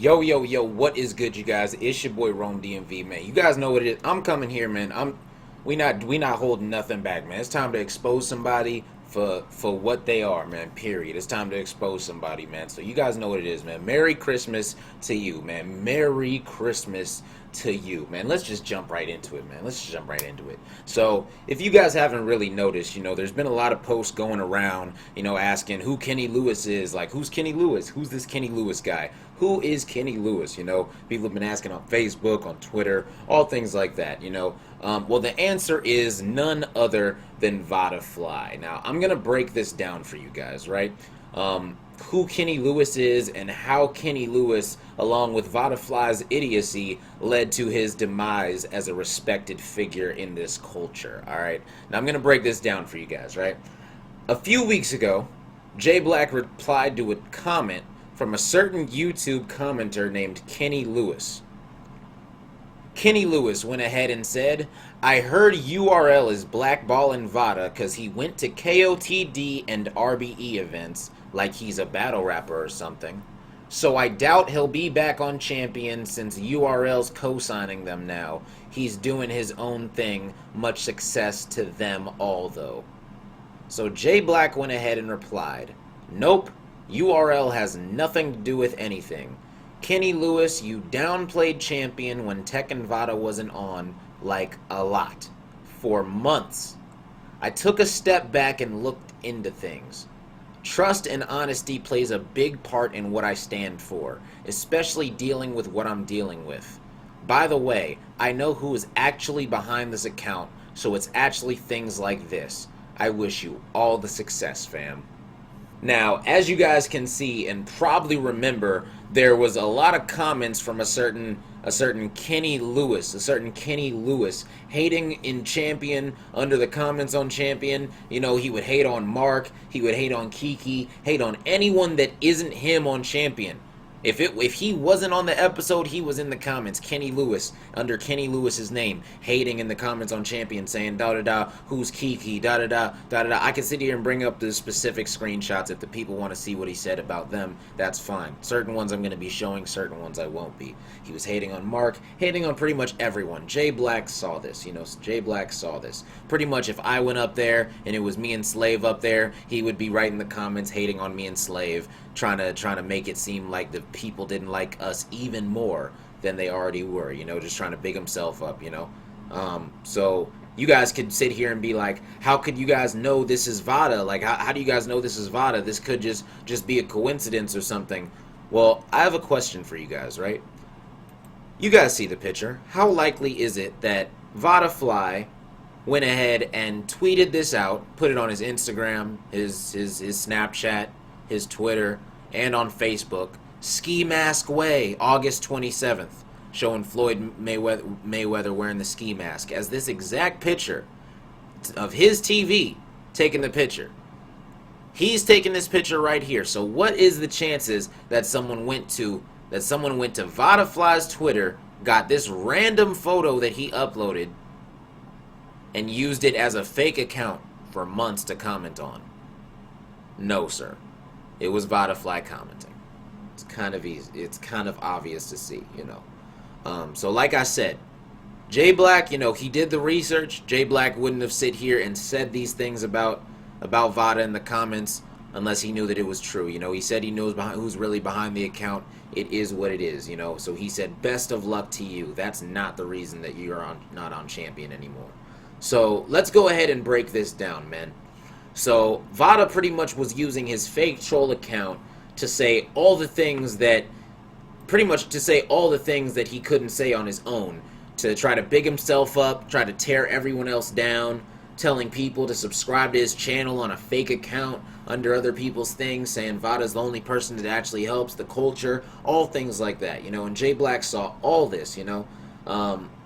Yo, what is good, you guys? It's your boy Rome DMV, man. You guys know what it is. I'm coming here, man. We not holding nothing back, man. It's time to expose somebody for what they are, man. Period. It's time to expose somebody, man. So you guys know what it is, man. Merry Christmas to you, man. Merry Christmas to you, man. Let's just jump right into it, man. Let's just jump right into it. So, if you guys haven't really noticed, there's been a lot of posts going around, asking who Kenny Lewis is. Like, who's Kenny Lewis? Who's this Kenny Lewis guy? Who is Kenny Lewis? People have been asking on Facebook, on Twitter, all things like that, Well, the answer is none other than Vada Fly. Now, I'm going to break this down for you guys, right? Who Kenny Lewis is and how Kenny Lewis, along with Vada Fly's idiocy, led to his demise as a respected figure in this culture, all right? Now, I'm going to break this down for you guys, right? A few weeks ago, Jay Black replied to a comment from a certain YouTube commenter named Kenny Lewis. Kenny Lewis went ahead and said, I heard URL is blackballing Vada because he went to KOTD and RBE events like he's a battle rapper or something. So I doubt he'll be back on Champion since URL's co-signing them now. He's doing his own thing. Much success to them all, though. So Jay Black went ahead and replied, Nope, URL has nothing to do with anything. Kenny Lewis, you downplayed Champion when Tech and Vada wasn't on, like, a lot. For months. I took a step back and looked into things. Trust and honesty plays a big part in what I stand for, especially dealing with what I'm dealing with. By the way, I know who is actually behind this account, so it's actually things like this. I wish you all the success, fam. Now, as you guys can see and probably remember, there was a lot of comments from a certain Kenny Lewis, hating in Champion under the comments on Champion. He would hate on Mark, he would hate on Kiki, hate on anyone that isn't him on Champion. If he wasn't on the episode, he was in the comments. Kenny Lewis, under Kenny Lewis's name, hating in the comments on Champion, saying da-da-da, who's Kiki, da-da-da, da-da-da. I can sit here and bring up the specific screenshots if the people want to see what he said about them. That's fine. Certain ones I'm going to be showing, certain ones I won't be. He was hating on Mark, hating on pretty much everyone. Jay Black saw this, Jay Black saw this. Pretty much if I went up there and it was me and Slave up there, he would be writing the comments hating on me and Slave, trying to make it seem like the people didn't like us even more than they already were, just trying to big himself up, So you guys could sit here and be like, how could you guys know this is Vada? Like, how do you guys know this is Vada? This could just be a coincidence or something. Well, I have a question for you guys, right? You guys see the picture. How likely is it that Vada Fly went ahead and tweeted this out, put it on his Instagram, his Snapchat, his Twitter, and on Facebook, Ski Mask Way, August 27th, showing Floyd Mayweather wearing the ski mask, as this exact picture of his TV taking the picture. He's taking this picture right here. So what is the chances that someone went to Vada Fly's Twitter, got this random photo that he uploaded, and used it as a fake account for months to comment on? No, sir. It was Vada Fly commenting. It's kind of easy. It's kind of obvious to see, So like I said, Jay Black, he did the research. Jay Black wouldn't have sit here and said these things about Vada in the comments unless he knew that it was true. He said he knows who's really behind the account. It is what it is, So he said, best of luck to you. That's not the reason that you're not on Champion anymore. So let's go ahead and break this down, man. So Vada pretty much was using his fake troll account to say all the things that he couldn't say on his own, to try to big himself up, try to tear everyone else down, telling people to subscribe to his channel on a fake account under other people's things, saying Vada's the only person that actually helps the culture, all things like that, and Jay Black saw all this,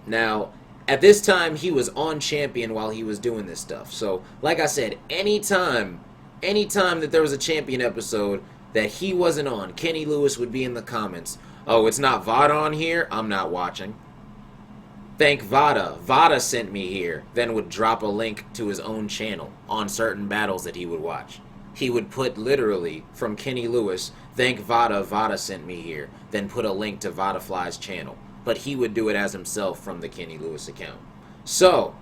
now, at this time, he was on Champion while he was doing this stuff. So, like I said, anytime that there was a Champion episode that he wasn't on, Kenny Lewis would be in the comments. Oh, it's not Vada on here? I'm not watching. Thank Vada. Vada sent me here. Then would drop a link to his own channel on certain battles that he would watch. he would put literally from Kenny Lewis, thank Vada, Vada sent me here, then put a link to Vada Fly's channel. But he would do it as himself from the Kenny Lewis account. So,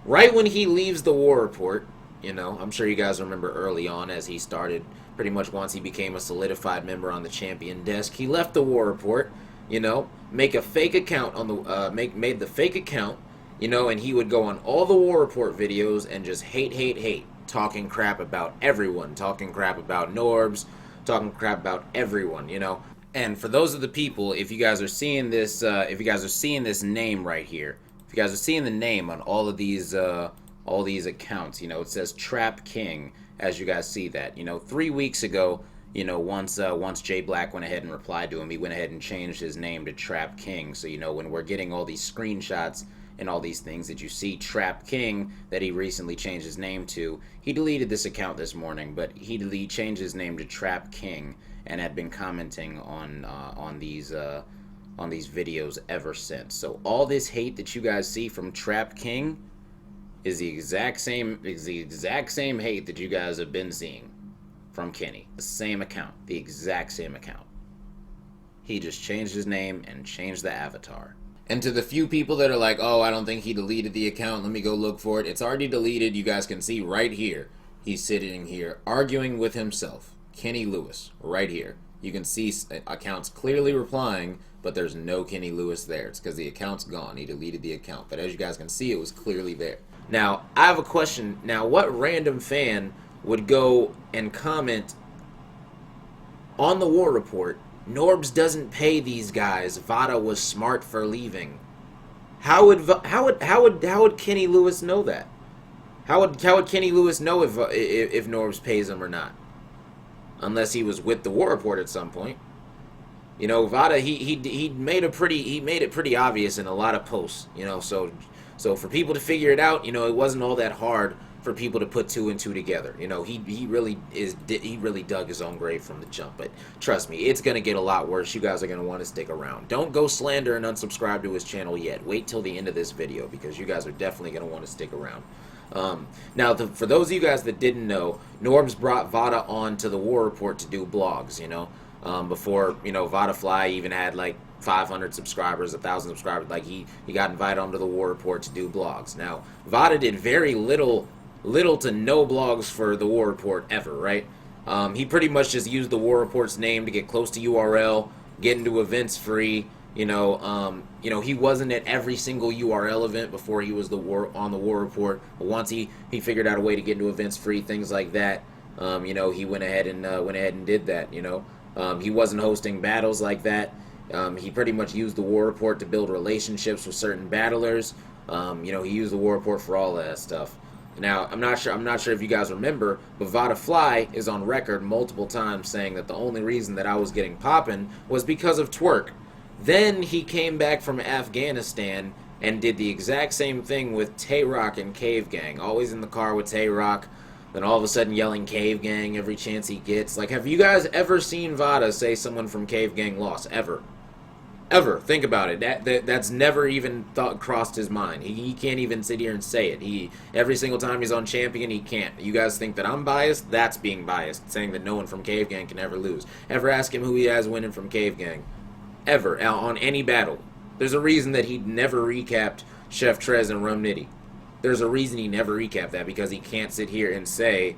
right when he leaves the War Report, you know, I'm sure you guys remember early on as he started, pretty much once he became a solidified member on the champion desk, he left the War Report, you know, make a fake account on the, made the fake account, you know, and he would go on all the War Report videos and just hate, talking crap about everyone, talking crap about Norbs, talking crap about everyone, you know. And for those of the people, if you guys are seeing this, name right here, if you guys are seeing the name on all these accounts, you know, it says Trap King, as you guys see that. You know, 3 weeks ago, you know, once Jay Black went ahead and replied to him, he went ahead and changed his name to Trap King. So, you know, when we're getting all these screenshots and all these things that you see Trap King that he recently changed his name to, he deleted this account this morning, but he changed his name to Trap King and had been commenting on these videos ever since. So all this hate that you guys see from Trap King is the exact same hate that you guys have been seeing from Kenny. The same account, the exact same account. He just changed his name and changed the avatar. And to the few people that are like, oh, I don't think he deleted the account, let me go look for it. It's already deleted. You guys can see right here. He's sitting here arguing with himself. Kenny Lewis, right here. You can see accounts clearly replying, but there's no Kenny Lewis there. It's because the account's gone. He deleted the account. But as you guys can see, it was clearly there. Now, I have a question. Now, what random fan would go and comment on the War Report, Norbs doesn't pay these guys, Vada was smart for leaving? How would Kenny Lewis know that? How would Kenny Lewis know if Norbs pays him or not? Unless he was with the War Report at some point. You know, Vada he made it pretty obvious in a lot of posts. You know, so for people to figure it out, you know, it wasn't all that hard for people to put 2 and 2 together. You know, he really dug his own grave from the jump. But trust me, it's gonna get a lot worse. You guys are gonna want to stick around. Don't go slander and unsubscribe to his channel yet. Wait till the end of this video because you guys are definitely gonna want to stick around. Now, for those of you guys that didn't know, Norbs brought Vada on to the War Report to do blogs, you know, before, you know, Vada Fly even had like 500 subscribers, 1,000 subscribers. Like he got invited onto the War Report to do blogs. Now, Vada did very little to no blogs for the War Report ever, right? He pretty much just used the War Report's name to get close to URL, get into events free. You know, he wasn't at every single URL event before he was on the War Report. But once he figured out a way to get into events free, things like that, you know, he went ahead and did that. You know, he wasn't hosting battles like that. He pretty much used the War Report to build relationships with certain battlers. You know, he used the War Report for all that stuff. Now, I'm not sure if you guys remember, but Vada Fly is on record multiple times saying that the only reason that I was getting poppin' was because of Twerk. Then he came back from Afghanistan and did the exact same thing with Tay-Rock and Cave Gang. Always in the car with Tay-Rock, then all of a sudden yelling Cave Gang every chance he gets. Like, have you guys ever seen Vada say someone from Cave Gang lost? Ever. Ever. Think about it. That's never even crossed his mind. He can't even sit here and say it. Every single time he's on Champion, he can't. You guys think that I'm biased? That's being biased, saying that no one from Cave Gang can ever lose. Ever ask him who he has winning from Cave Gang? Ever, on any battle. There's a reason that he never recapped Chef Trez and Rum Nitty. There's a reason he never recapped that, because he can't sit here and say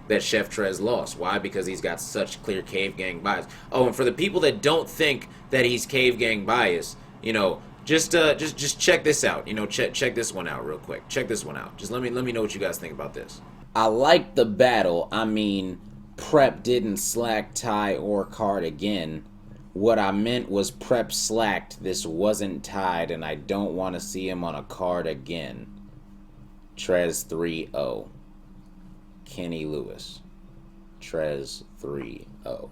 that Chef Trez lost. Why? Because he's got such clear Cave Gang bias. Oh, and for the people that don't think that he's Cave Gang bias, you know, just check this out. You know, check this one out real quick. Check this one out. Just let me know what you guys think about this. I like the battle. I mean, Prep didn't slack, tie, or card again. What I meant was Prep slacked, this wasn't tied, and I don't want to see him on a card again. Trez 3-0. Kenny Lewis. Trez 3-0.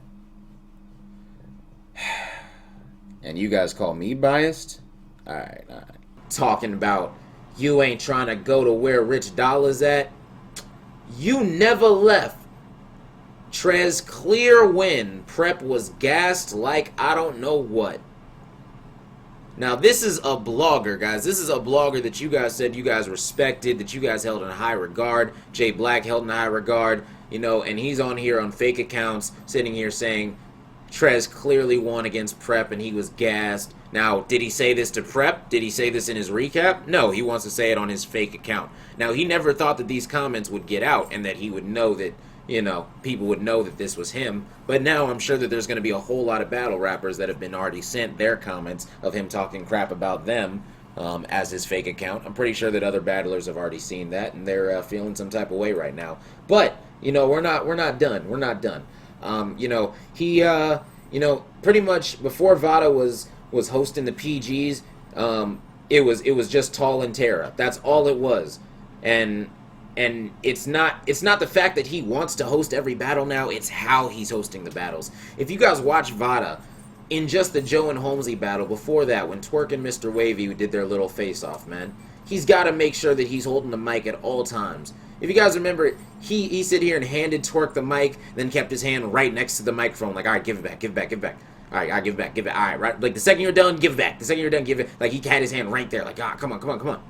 And you guys call me biased? Alright. Talking about you ain't trying to go to where Rich Dollars at. You never left. Trez clear win. Prep was gassed like I don't know what. Now this is a blogger, guys. This is a blogger that you guys said you guys respected, that you guys held in high regard. Jay Black held in high regard. and he's on here on fake accounts, sitting here saying Trez clearly won against Prep and he was gassed. Now, did he say this to Prep? Did he say this in his recap? No, he wants to say it on his fake account. Now, he never thought that these comments would get out and that he would know that, people would know that this was him. But now I'm sure that there's going to be a whole lot of battle rappers that have been already sent their comments of him talking crap about them as his fake account. I'm pretty sure that other battlers have already seen that and they're feeling some type of way right now. But, we're not done. We're not done. He pretty much before Vada was hosting the PGs, it was just Tall and Terra. That's all it was. And it's not the fact that he wants to host every battle now, it's how he's hosting the battles. If you guys watch Vada, in just the Joe and Holmesy battle before that, when Twerk and Mr. Wavy did their little face-off, man, he's got to make sure that he's holding the mic at all times. If you guys remember, he sit here and handed Twerk the mic, then kept his hand right next to the microphone, like, all right, give it back, give it back, give it back. All right, I give it back, give it. All right, right. Like the second you're done, give it back. The second you're done, give it. Like he had his hand right there. Like, come on, come on, come on.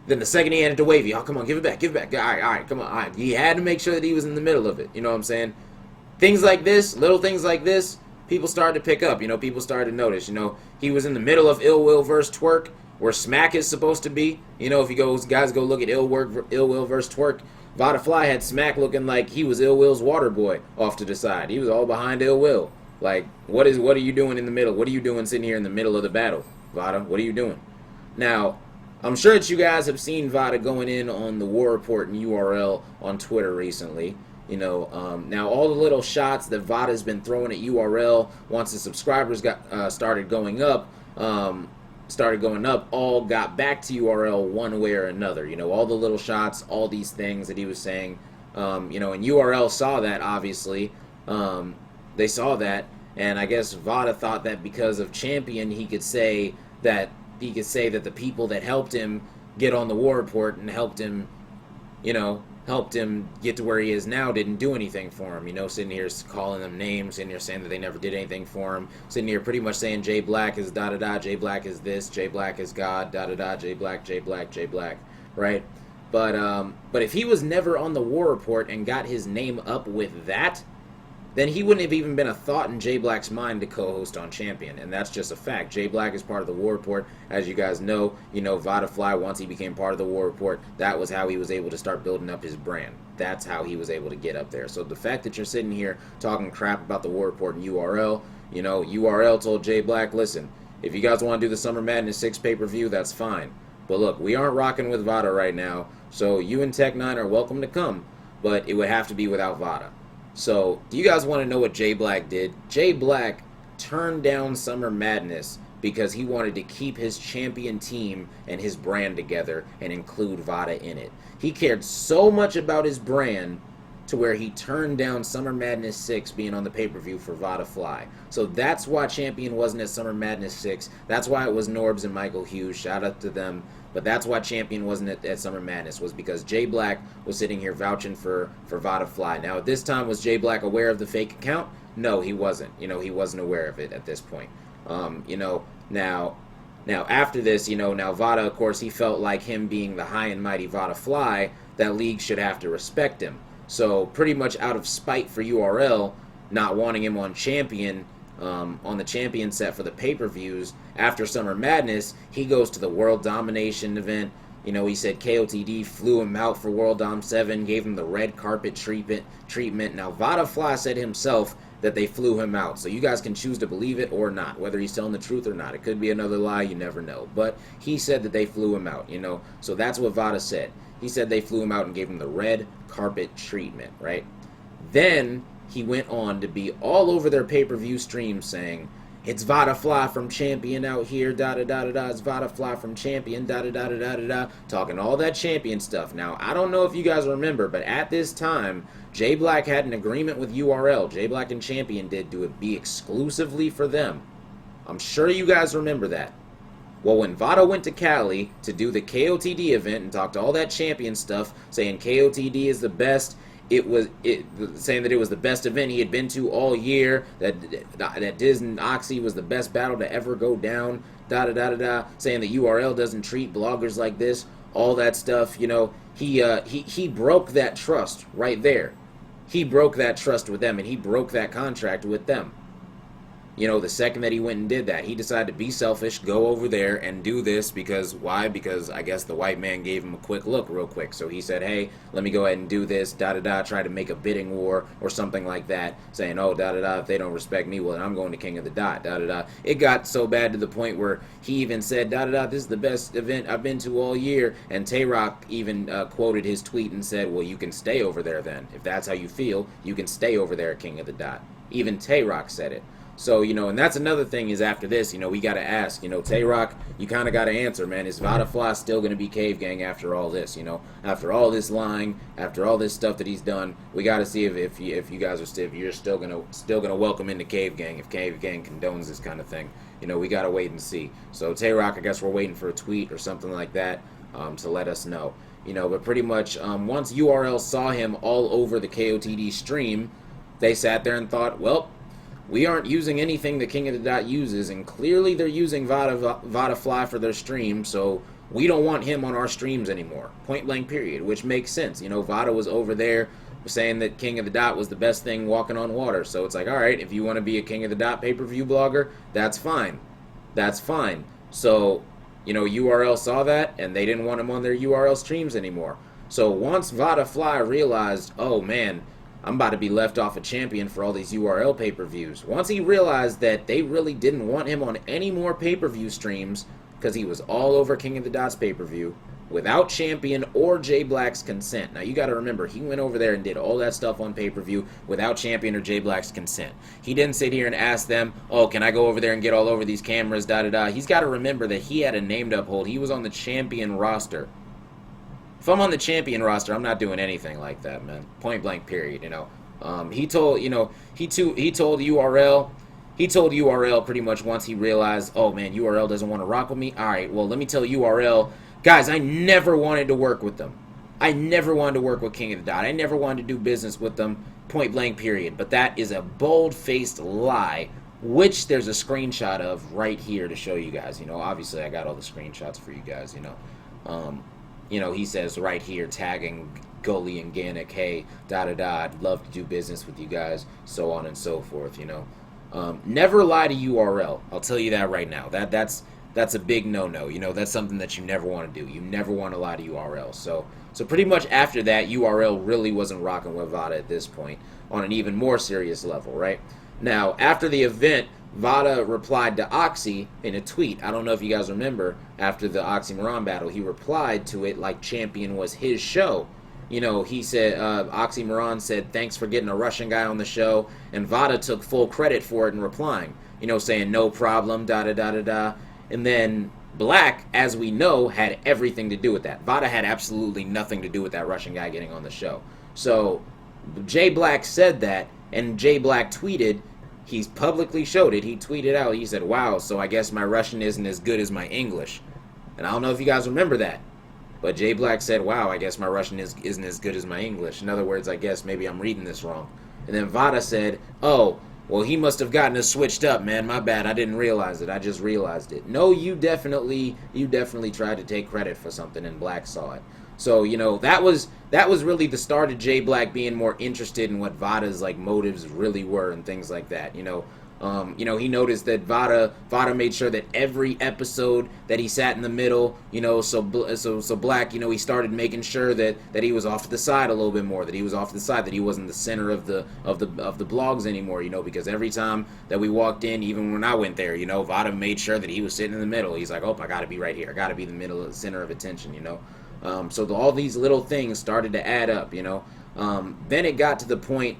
Then the second he handed to Wavy, come on, give it back, give it back. All right, come on. All right. He had to make sure that he was in the middle of it. You know what I'm saying? Things like this, little things like this, people started to pick up. People started to notice. He was in the middle of Ill Will versus Twerk, where Smack is supposed to be. If you guys go look at Ill Will versus Twerk, Vada Fly had Smack looking like he was Ill Will's water boy off to the side. He was all behind Ill Will. Like, what are you doing in the middle? What are you doing sitting here in the middle of the battle, Vada? What are you doing? Now, I'm sure that you guys have seen Vada going in on the War Report and URL on Twitter recently. Now all the little shots that Vada's been throwing at URL once the subscribers started going up, all got back to URL one way or another. All the little shots, all these things that he was saying, and URL saw that, obviously. They saw that, and I guess Vada thought that because of Champion, he could say that the people that helped him get on the War Report and helped him get to where he is now didn't do anything for him. Sitting here calling them names, sitting here saying that they never did anything for him, sitting here pretty much saying Jay Black is da-da-da, Jay Black is this, Jay Black is God, da-da-da, Jay Black, Jay Black, Jay Black, right? But if he was never on the War Report and got his name up with that, then he wouldn't have even been a thought in Jay Black's mind to co-host on Champion, and that's just a fact. Jay Black is part of the War Report. As you guys know, Vada Fly, once he became part of the War Report, that was how he was able to start building up his brand. That's how he was able to get up there. So the fact that you're sitting here talking crap about the War Report and URL, URL told Jay Black, listen, if you guys want to do the Summer Madness 6 pay-per-view, that's fine. But look, we aren't rocking with Vada right now, so you and Tech9 are welcome to come, but it would have to be without Vada. So, do you guys want to know what Jay Black did? Jay Black turned down Summer Madness because he wanted to keep his Champion team and his brand together and include Vada in it. He cared so much about his brand to where he turned down Summer Madness 6 being on the pay-per-view for Vada Fly. So that's why Champion wasn't at Summer Madness 6. That's why it was Norbs and Michael Hughes. Shout out to them. But that's why Champion wasn't at Summer Madness, was because Jay Black was sitting here vouching for Vada Fly. Now, at this time, was Jay Black aware of the fake account? No, he wasn't. He wasn't aware of it at this point. Now after this, now Vada, of course, he felt like him being the high and mighty Vada Fly, that league should have to respect him. So, pretty much out of spite for URL, not wanting him on Champion, on the Champion set for the pay-per-views, after Summer Madness, he goes to the World Domination event. He said KOTD flew him out for World Dom 7, gave him the red carpet treatment. Now, Vada Fly said himself that they flew him out. So you guys can choose to believe it or not, whether he's telling the truth or not. It could be another lie, you never know. But he said that they flew him out, So that's what Vada said. He said they flew him out and gave him the red carpet treatment, right? Then he went on to be all over their pay-per-view streams saying, it's Vada Fly from Champion out here, da-da-da-da-da, it's Vada Fly from Champion, da-da-da-da-da-da, talking all that Champion stuff. Now, I don't know if you guys remember, but at this time, Jay Black had an agreement with URL. Jay Black and Champion did to be exclusively for them. I'm sure you guys remember that. Well, when Vada went to Cali to do the KOTD event and talked all that Champion stuff, saying KOTD is the best, saying that it was the best event he had been to all year, that Diz and Oxy was the best battle to ever go down, da-da-da-da-da, saying that URL doesn't treat bloggers like this, all that stuff, he broke that trust right there. he broke that trust with them, and he broke that contract with them. You know, the second that he went and did that, he decided to be selfish, go over there and do this because why? Because I guess the white man gave him a quick look real quick. So he said, hey, let me go ahead and do this, da-da-da, try to make a bidding war or something like that, saying, oh, da-da-da, if they don't respect me, well, then I'm going to King of the Dot, da-da-da. It got so bad to the point where he even said, da-da-da, this is the best event I've been to all year. And Tay-Rock even quoted his tweet and said, well, you can stay over there then. If that's how you feel, you can stay over there at King of the Dot. Even Tay-Rock said it. So, you know, and that's another thing is after this, you know, we got to ask, you know, Tay-Rock, you kind of got to answer, man. Is Vada Fly still going to be Cave Gang after all this, you know? After all this lying, after all this stuff that he's done, we got to see if you guys are still, if you're still gonna welcome into Cave Gang, if Cave Gang condones this kind of thing. You know, we got to wait and see. So Tay-Rock, I guess we're waiting for a tweet or something like that to let us know. You know, but pretty much once URL saw him all over the KOTD stream, they sat there and thought, well, we aren't using anything that King of the Dot uses, and clearly they're using Vada Fly for their stream, so we don't want him on our streams anymore. Point blank period, which makes sense. You know, Vada was over there saying that King of the Dot was the best thing walking on water, so it's like, all right, if you want to be a King of the Dot pay-per-view blogger, that's fine. That's fine. So, you know, URL saw that, and they didn't want him on their URL streams anymore. So once Vada Fly realized, oh man, I'm about to be left off a champion for all these URL pay-per-views. Once he realized that they really didn't want him on any more pay-per-view streams because he was all over King of the Dot's pay-per-view without Champion or Jay Black's consent. Now, you got to remember, he went over there and did all that stuff on pay-per-view without Champion or Jay Black's consent. He didn't sit here and ask them, oh, can I go over there and get all over these cameras, da-da-da. He's got to remember that he had a name to uphold. He was on the Champion roster. If I'm on the Champion roster, I'm not doing anything like that, man. Point blank, period. You know, he told URL. He told URL pretty much once he realized, oh man, URL doesn't want to rock with me. All right, well let me tell URL, guys, I never wanted to work with them. I never wanted to work with King of the Dot. I never wanted to do business with them. Point blank, period. But that is a bold-faced lie, which there's a screenshot of right here to show you guys. You know, obviously I got all the screenshots for you guys. You know, he says right here, tagging Gully and Gannick, hey, da-da-da, I'd love to do business with you guys, so on and so forth, you know. Never lie to URL. I'll tell you that right now. That's a big no-no. You know, that's something that you never want to do. You never want to lie to URL. So pretty much after that, URL really wasn't rocking with Vada at this point on an even more serious level, right? Now, after the event, Vada replied to Oxy in a tweet. I don't know if you guys remember, after the Oxymoron battle, he replied to it like Champion was his show. You know, he said, Oxymoron said, thanks for getting a Russian guy on the show, and Vada took full credit for it in replying, you know, saying, no problem, da-da-da-da-da. And then Black, as we know, had everything to do with that. Vada had absolutely nothing to do with that Russian guy getting on the show. So, Jay Black said that, and Jay Black tweeted, he's publicly showed it. He tweeted out, he said, wow, so I guess my Russian isn't as good as my English. And I don't know if you guys remember that. But Jay Black said, wow, I guess my Russian isn't as good as my English. In other words, I guess maybe I'm reading this wrong. And then Vada said, oh, well, he must have gotten us switched up, man. My bad. I didn't realize it. I just realized it. No, you definitely tried to take credit for something, and Black saw it. So, you know, that was really the start of Jay Black being more interested in what Vada's like motives really were and things like that. You know, he noticed that Vada made sure that every episode that he sat in the middle, you know, so Black, you know, he started making sure that he was off to the side a little bit more, that he was off to the side, that he wasn't the center of the blogs anymore, you know, because every time that we walked in, even when I went there, you know, Vada made sure that he was sitting in the middle. He's like, oh, I got to be right here. I got to be the middle, the center of attention, you know. So all these little things started to add up, you know. Then it got to the point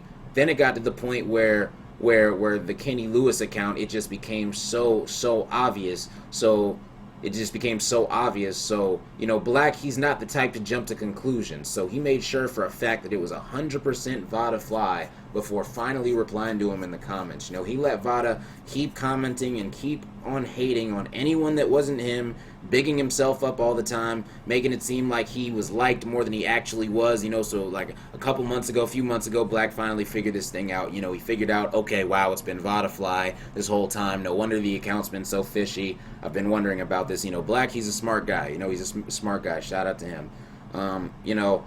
where the Kenny Lewis account, it just became so obvious. So it just became so obvious. So, you know, Black, he's not the type to jump to conclusions. So he made sure for a fact that it was 100% Vada Fly before finally replying to him in the comments. You know, he let Vada keep commenting and keep on hating on anyone that wasn't him, bigging himself up all the time, making it seem like he was liked more than he actually was, you know. So like a few months ago, Black finally figured this thing out. You know, he figured out, okay, wow, it's been Vada Fly this whole time. No wonder the account's been so fishy. I've been wondering about this. You know, Black, he's a smart guy. You know, he's a smart guy. Shout out to him. You know,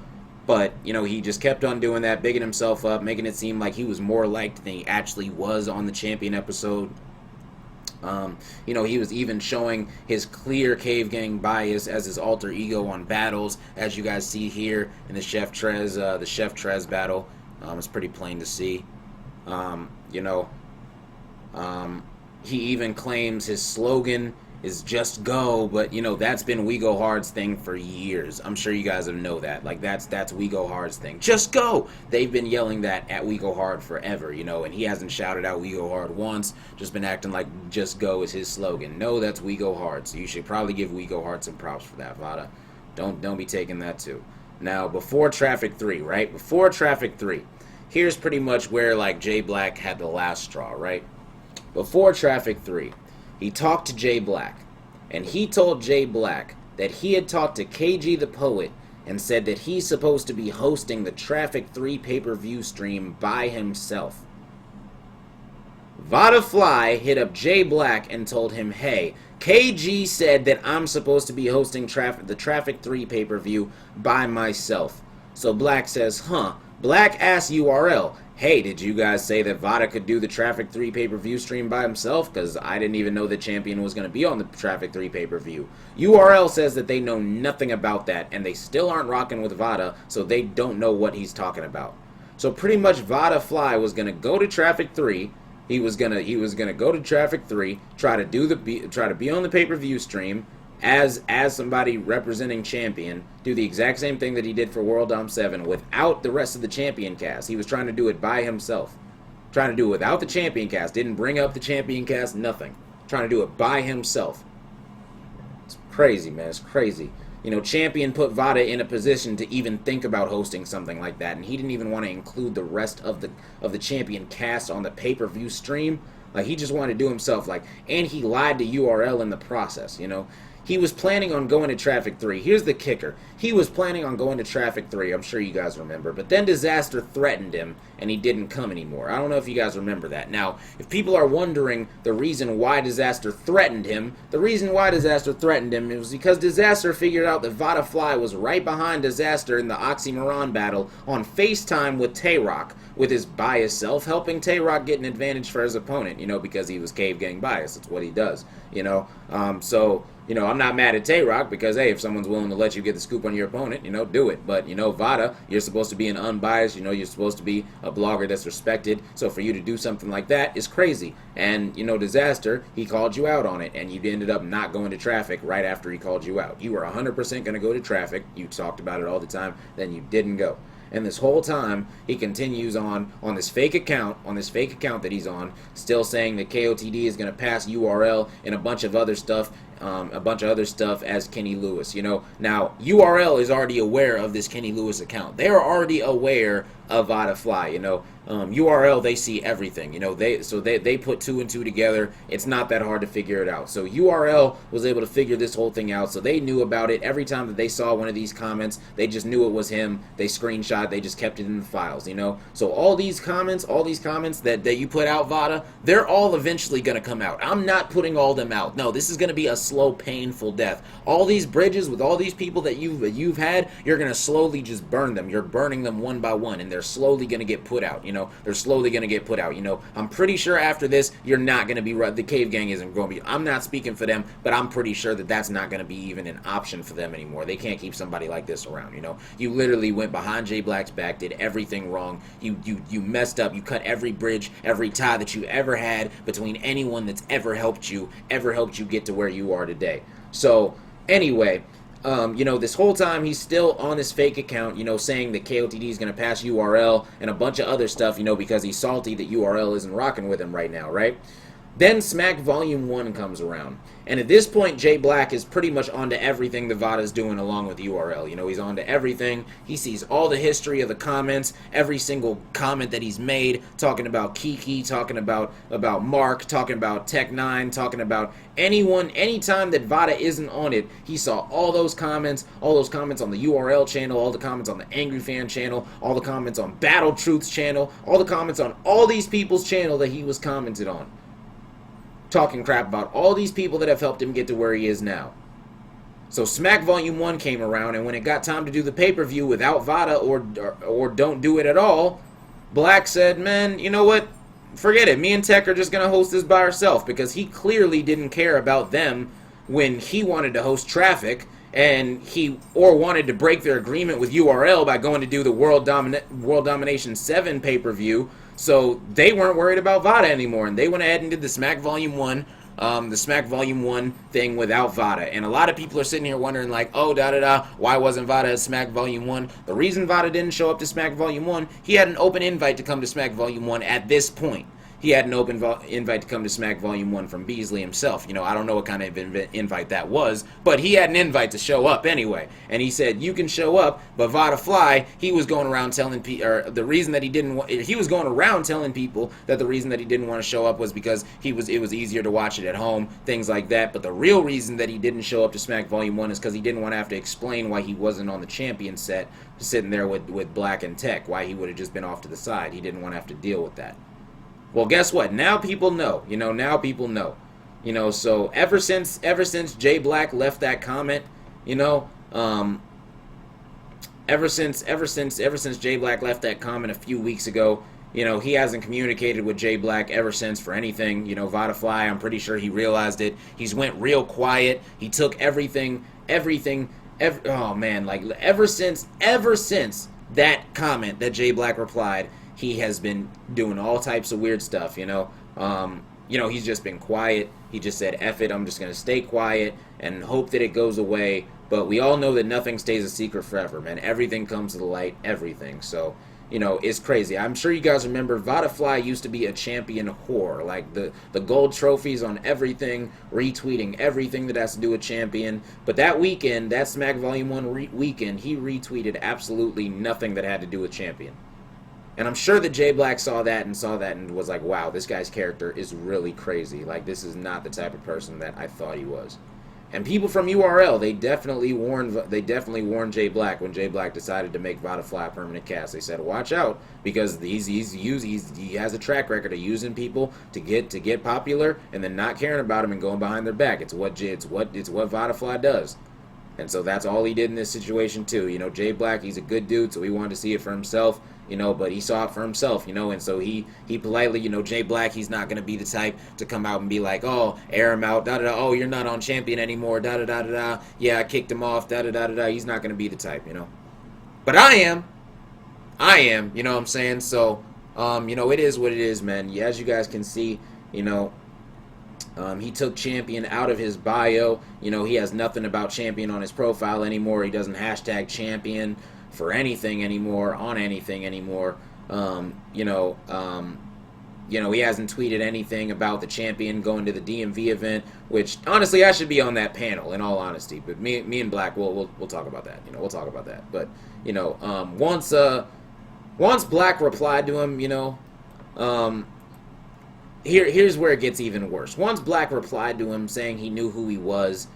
But, he just kept on doing that, bigging himself up, making it seem like he was more liked than he actually was on the champion episode. He was even showing his clear Cave Gang bias as his alter ego on battles, as you guys see here in the Chef Trez battle. It's pretty plain to see. He even claims his slogan is just go, but that's been We Go Hard's thing for years. I'm sure you guys know that. Like that's We Go Hard's thing. Just go. They've been yelling that at We Go Hard forever, and he hasn't shouted out We Go Hard once, just been acting like just go is his slogan. No, that's We Go Hard. So you should probably give We Go Hard some props for that, Vada. Don't be taking that too. Now, before Traffic 3, right? Before Traffic 3, here's pretty much where like Jay Black had the last straw, right? Before Traffic 3, he talked to Jay Black, and he told Jay Black that he had talked to KG the Poet and said that he's supposed to be hosting the Traffic 3 pay-per-view stream by himself. Vada Fly hit up Jay Black and told him, hey, KG said that I'm supposed to be hosting the Traffic 3 pay-per-view by myself. So Black says, huh. Black asks URL, hey, did you guys say that Vada could do the Traffic 3 pay-per-view stream by himself? Because I didn't even know the champion was going to be on the Traffic 3 pay-per-view. URL says that they know nothing about that, and they still aren't rocking with Vada, so they don't know what he's talking about. So pretty much Vada Fly was going to go to Traffic 3. He was gonna go to Traffic 3, try to be on the pay-per-view stream as somebody representing champion, do the exact same thing that he did for World Dom 7 without the rest of the champion cast. He was trying to do it by himself. Trying to do it without the champion cast. Didn't bring up the champion cast, nothing. Trying to do it by himself. It's crazy, man. It's crazy. Champion put Vada in a position to even think about hosting something like that, and he didn't even want to include the rest of the champion cast on the pay-per-view stream. Like, he just wanted to do himself, and he lied to URL in the process, He was planning on going to Traffic 3. Here's the kicker. He was planning on going to Traffic 3. I'm sure you guys remember. But then Disaster threatened him, and he didn't come anymore. I don't know if you guys remember that. Now, if people are wondering the reason why Disaster threatened him, the reason why Disaster threatened him was because Disaster figured out that Vada Fly was right behind Disaster in the Oxymoron battle on FaceTime with Tay-Rock, with his biased self, helping Tay-Rock get an advantage for his opponent, because he was Cave Gang biased. That's what he does, I'm not mad at Tay-Rock because, hey, if someone's willing to let you get the scoop on your opponent, do it. But, Vada, you're supposed to be an unbiased, you're supposed to be a blogger that's respected. So for you to do something like that is crazy. And, Disaster, he called you out on it, and you ended up not going to Traffic right after he called you out. You were 100% going to go to Traffic. You talked about it all the time. Then you didn't go. And this whole time, he continues on this fake account, that he's on, still saying that KOTD is going to pass URL and a bunch of other stuff as Kenny Lewis. Now URL is already aware of this Kenny Lewis account. They are already aware of Vada Fly. URL, they see everything. They put two and two together. It's not that hard to figure it out. So URL was able to figure this whole thing out. So they knew about it. Every time that they saw one of these comments, they just knew it was him. They screenshot. They just kept it in the files. So all these comments that you put out, Vada, they're all eventually gonna come out. I'm not putting all them out. No, this is gonna be a slow, painful death. All these bridges with all these people that you've had, you're gonna slowly just burn them. You're burning them one by one, and they're slowly gonna get put out. They're slowly gonna get put out. I'm pretty sure after this, you're not gonna be the Cave Gang isn't gonna be. I'm not speaking for them, but I'm pretty sure that that's not gonna be even an option for them anymore. They can't keep somebody like this around. You literally went behind Jay Black's back, did everything wrong. You messed up. You cut every bridge, every tie that you ever had between anyone that's ever helped you get to where you are today. So anyway, this whole time he's still on his fake account, saying that KOTD is going to pass URL and a bunch of other stuff, because he's salty that URL isn't rocking with him right now, right? Then Smack Volume 1 comes around. And at this point, Jay Black is pretty much onto everything that Vada's doing along with URL. He's onto everything. He sees all the history of the comments, every single comment that he's made, talking about Kiki, talking about Mark, talking about Tech9, talking about anyone, anytime that Vada isn't on it, he saw all those comments on the URL channel, all the comments on the Angry Fan channel, all the comments on Battle Truth's channel, all the comments on all these people's channel that he was commented on. Talking crap about all these people that have helped him get to where he is now. So Smack Volume 1 came around, and when it got time to do the pay-per-view without Vada or don't do it at all, Black said, man, you know what? Forget it. Me and Tech are just going to host this by ourselves, because he clearly didn't care about them when he wanted to host Traffic, and he wanted to break their agreement with URL by going to do the World Domination 7 pay-per-view. So they weren't worried about Vada anymore, and they went ahead and did the Smack Volume 1 thing without Vada. And a lot of people are sitting here wondering, like, oh, why wasn't Vada at Smack Volume 1? The reason Vada didn't show up to Smack Volume 1, he had an open invite to come to Smack Volume 1 at this point. He had an open invite to come to Smack Volume 1 from Beasley himself. You know, I don't know what kind of invite that was, but he had an invite to show up anyway. And he said, you can show up, but Vada Fly, he was going around telling people, or the reason that he was going around telling people that the reason that he didn't want to show up was because it was easier to watch it at home, things like that. But the real reason that he didn't show up to Smack Volume 1 is because he didn't want to have to explain why he wasn't on the champion set, sitting there with Black and Tech, why he would have just been off to the side. He didn't want to have to deal with that. Well, guess what? Now people know. You know, now people know. You know, so ever since Jay Black left that comment, you know, ever since Jay Black left that comment a few weeks ago, you know, he hasn't communicated with Jay Black ever since for anything. You know, Vada Fly, I'm pretty sure he realized it. He's went real quiet. He took everything, oh man, like ever since that comment that Jay Black replied, he has been doing all types of weird stuff, you know. He's just been quiet. He just said, F it, I'm just going to stay quiet and hope that it goes away. But we all know that nothing stays a secret forever, man. Everything comes to the light, everything. So, you know, it's crazy. I'm sure you guys remember Vada Fly used to be a champion whore. Like the gold trophies on everything, retweeting everything that has to do with champion. But that weekend, that Smack Volume 1 weekend, he retweeted absolutely nothing that had to do with champion. And I'm sure that Jay Black saw that and was like, wow, this guy's character is really crazy. Like, this is not the type of person that I thought he was. And people from URL, they definitely warned Jay Black when Jay Black decided to make Vada Fly a permanent cast. They said, watch out, because he has a track record of using people to get popular and then not caring about them and going behind their back. It's what Vada Fly does. And so that's all he did in this situation too. You know, Jay Black, he's a good dude, so he wanted to see it for himself, you know, but he saw it for himself, you know, and so he politely, you know, Jay Black, he's not going to be the type to come out and be like, oh, air him out, da-da-da, oh, you're not on champion anymore, da-da-da-da-da, yeah, I kicked him off, da-da-da-da-da, he's not going to be the type, you know. But I am, you know what I'm saying? So, you know, it is what it is, man. As you guys can see, you know, he took champion out of his bio. You know, he has nothing about champion on his profile anymore. He doesn't hashtag champion for anything anymore, on anything anymore. He hasn't tweeted anything about the champion going to the DMV event, which honestly I should be on that panel in all honesty. But me and Black, we'll talk about that. You know, we'll talk about that. But you know, once Black replied to him, you know, Here's where it gets even worse. Once Black replied to him saying he knew who he was,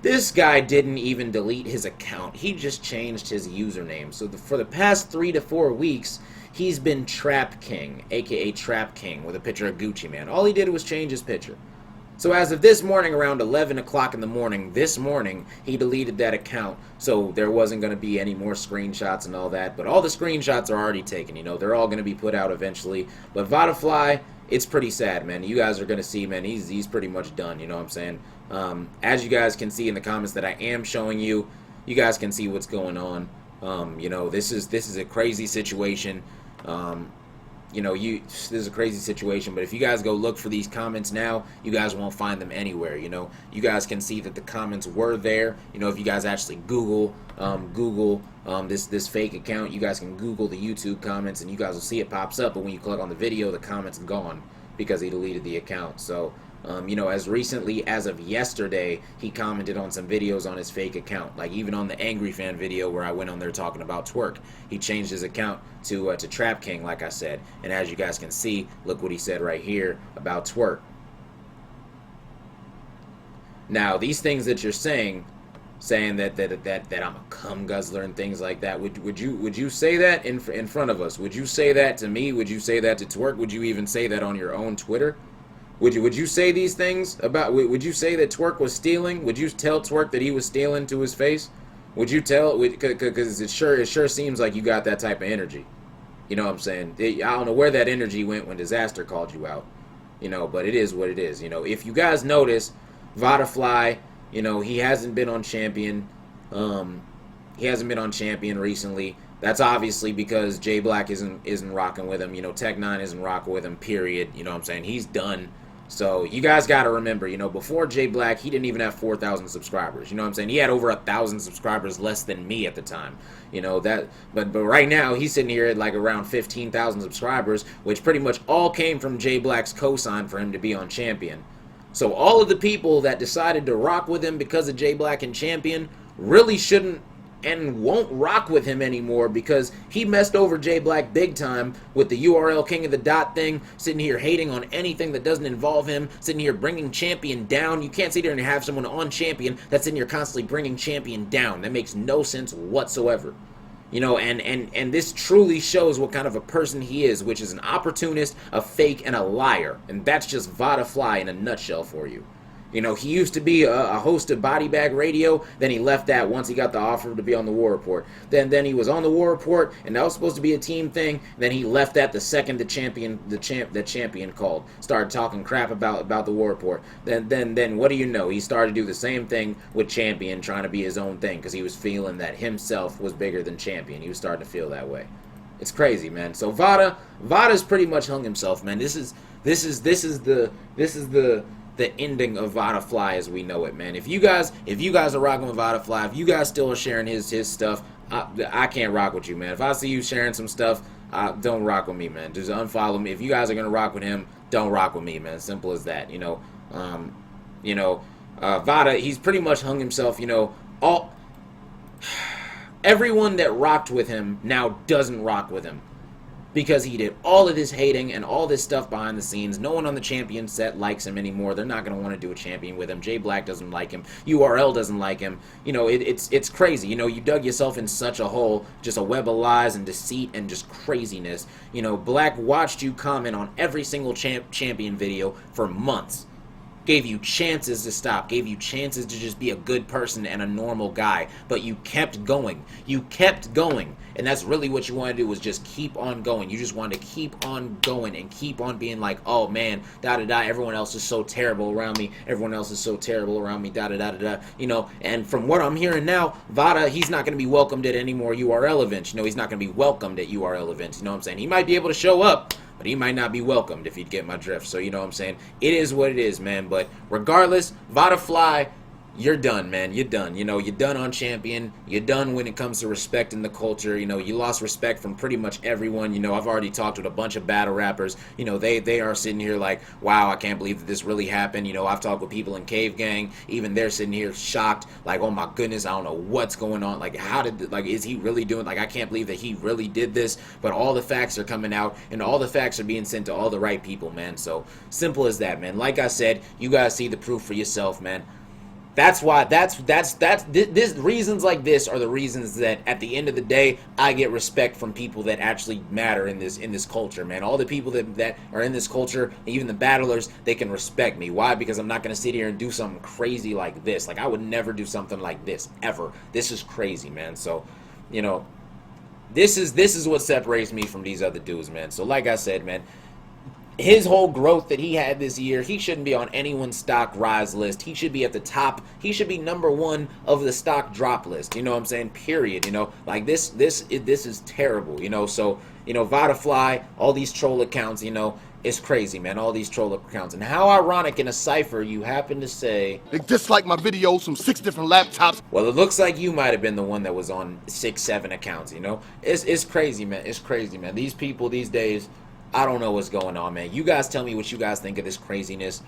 this guy didn't even delete his account. He just changed his username. So for the past 3 to 4 weeks, he's been Trap King, a.k.a. Trap King, with a picture of Gucci Man. All he did was change his picture. So as of this morning, around 11 o'clock in the morning, this morning, he deleted that account. So there wasn't going to be any more screenshots and all that. But all the screenshots are already taken. You know, they're all going to be put out eventually. But Vada Fly, it's pretty sad, man. You guys are going to see, man, he's pretty much done, you know what I'm saying? As you guys can see in the comments that I am showing you, you guys can see what's going on. You know, this is a crazy situation. This is a crazy situation, but if you guys go look for these comments now, you guys won't find them anywhere, you know. You guys can see that the comments were there. You know, if you guys actually Google this fake account, you guys can Google the YouTube comments and you guys will see it pops up, but when you click on the video, the comment's gone because he deleted the account. So as recently as of yesterday, he commented on some videos on his fake account. Like even on the Angry Fan video where I went on there talking about twerk, he changed his account to Trap King, like I said. And as you guys can see, look what he said right here about twerk. Now, these things that you're saying that I'm a cum guzzler and things like that, would you say that in front of us? Would you say that to me? Would you say that to twerk? Would you even say that on your own Twitter? Would you say these things about? Would you say that Twerk was stealing? Would you tell Twerk that he was stealing to his face? Would you tell? Because it sure seems like you got that type of energy. You know what I'm saying? I don't know where that energy went when Disaster called you out. But it is what it is. If you guys notice, Vada Fly, he hasn't been on Champion. He hasn't been on Champion recently. That's obviously because J Black isn't rocking with him. Tech Nine isn't rocking with him. Period. You know what I'm saying? He's done. So you guys got to remember, before J Black, he didn't even have 4,000 subscribers. You know what I'm saying? He had over 1,000 subscribers less than me at the time. But right now he's sitting here at like around 15,000 subscribers, which pretty much all came from J Black's cosign for him to be on Champion. So all of the people that decided to rock with him because of J Black and Champion really shouldn't and won't rock with him anymore, because he messed over J Black big time with the URL King of the Dot thing, sitting here hating on anything that doesn't involve him, sitting here bringing Champion down. You can't sit there and have someone on Champion that's sitting here constantly bringing Champion down. That makes no sense whatsoever. And this truly shows what kind of a person he is, which is an opportunist, a fake, and a liar. And that's just Vada Fly in a nutshell for you. He used to be a host of Body Bag Radio. Then he left that once he got the offer to be on the War Report. Then he was on the War Report, and that was supposed to be a team thing. Then he left that the second the champion called. Started talking crap about the War Report. Then what do you know? He started to do the same thing with Champion, trying to be his own thing, because he was feeling that himself was bigger than Champion. He was starting to feel that way. It's crazy, man. So Vada's pretty much hung himself, man. This is the ending of Vada Fly as we know it, man. If you guys are rocking with Vada Fly, if you guys still are sharing his stuff, I can't rock with you, man. If I see you sharing some stuff, don't rock with me, man. Just unfollow me. If you guys are gonna rock with him, don't rock with me, man. Simple as that. Vada, he's pretty much hung himself. Everyone that rocked with him now doesn't rock with him, because he did all of this hating and all this stuff behind the scenes. No one on the Champion set likes him anymore. They're not going to want to do a Champion with him. J Black doesn't like him. URL doesn't like him. It's crazy. You dug yourself in such a hole, just a web of lies and deceit and just craziness. Black watched you comment on every single Champion video for months. Gave you chances to stop, gave you chances to just be a good person and a normal guy, but you kept going. You kept going, and that's really what you want to do, is just keep on going. You just want to keep on going and keep on being like, oh man, da-da-da, everyone else is so terrible around me, everyone else is so terrible around me, da-da-da-da-da, and from what I'm hearing now, Vada, he's not going to be welcomed at any more URL events. He's not going to be welcomed at URL events, you know what I'm saying? He might be able to show up, but he might not be welcomed, if you get my drift. So you know what I'm saying? It is what it is, man. But regardless, Vada Fly, you're done, man. You're done. You're done on Champion. You're done when it comes to respecting the culture. You lost respect from pretty much everyone. I've already talked with a bunch of battle rappers. They are sitting here like, wow, I can't believe that this really happened. I've talked with people in Cave Gang. Even they're sitting here shocked, like, oh my goodness, I don't know what's going on. Like, is he really doing, I can't believe that he really did this. But all the facts are coming out, and all the facts are being sent to all the right people, man. So simple as that, man. Like I said, you guys see the proof for yourself, man. That's why this reasons like this are the reasons that at the end of the day I get respect from people that actually matter in this culture, man. All the people that are in this culture, even the battlers, they can respect me. Why? Because I'm not gonna sit here and do something crazy like this. Like, I would never do something like this ever. This is crazy, man. So, this is what separates me from these other dudes, man. So like I said, man, his whole growth that he had this year, he shouldn't be on anyone's stock rise list. He should be at the top. He should be #1 of the stock drop list. You know what I'm saying? Period. Like this is terrible. So Vada Fly, all these troll accounts. It's crazy, man. All these troll accounts, and how ironic in a cipher you happen to say they dislike my videos from 6 different laptops. Well, it looks like you might have been the one that was on 6, 7 accounts. It's crazy, man. It's crazy, man. These people these days, I don't know what's going on, man. You guys tell me what you guys think of this craziness.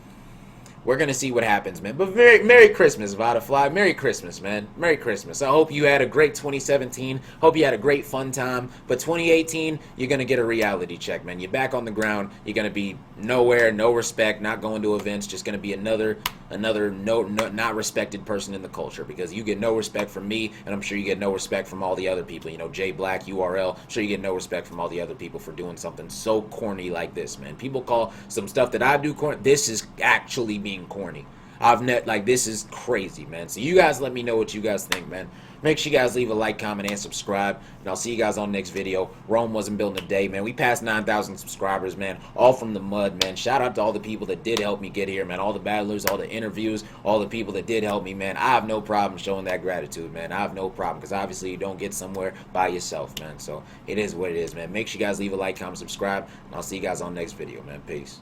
We're going to see what happens, man. But Merry Christmas, Vada Fly. Merry Christmas, man. Merry Christmas. I hope you had a great 2017. Hope you had a great fun time. But 2018, you're going to get a reality check, man. You're back on the ground. You're going to be nowhere, no respect, not going to events. Just going to be another another not respected person in the culture, because you get no respect from me, and I'm sure you get no respect from all the other people. You know, J Black, URL, I'm sure you get no respect from all the other people for doing something so corny like this, man. People call some stuff that I do corny. This is actually being corny. Like, this is crazy, man. So you guys let me know what you guys think, man. Make sure you guys leave a like, comment, and subscribe. And I'll see you guys on the next video. Rome wasn't built in a day, man. We passed 9,000 subscribers, man. All from the mud, man. Shout out to all the people that did help me get here, man. All the battlers, all the interviews, all the people that did help me, man. I have no problem showing that gratitude, man. I have no problem, because obviously you don't get somewhere by yourself, man. So it is what it is, man. Make sure you guys leave a like, comment, subscribe. And I'll see you guys on the next video, man. Peace.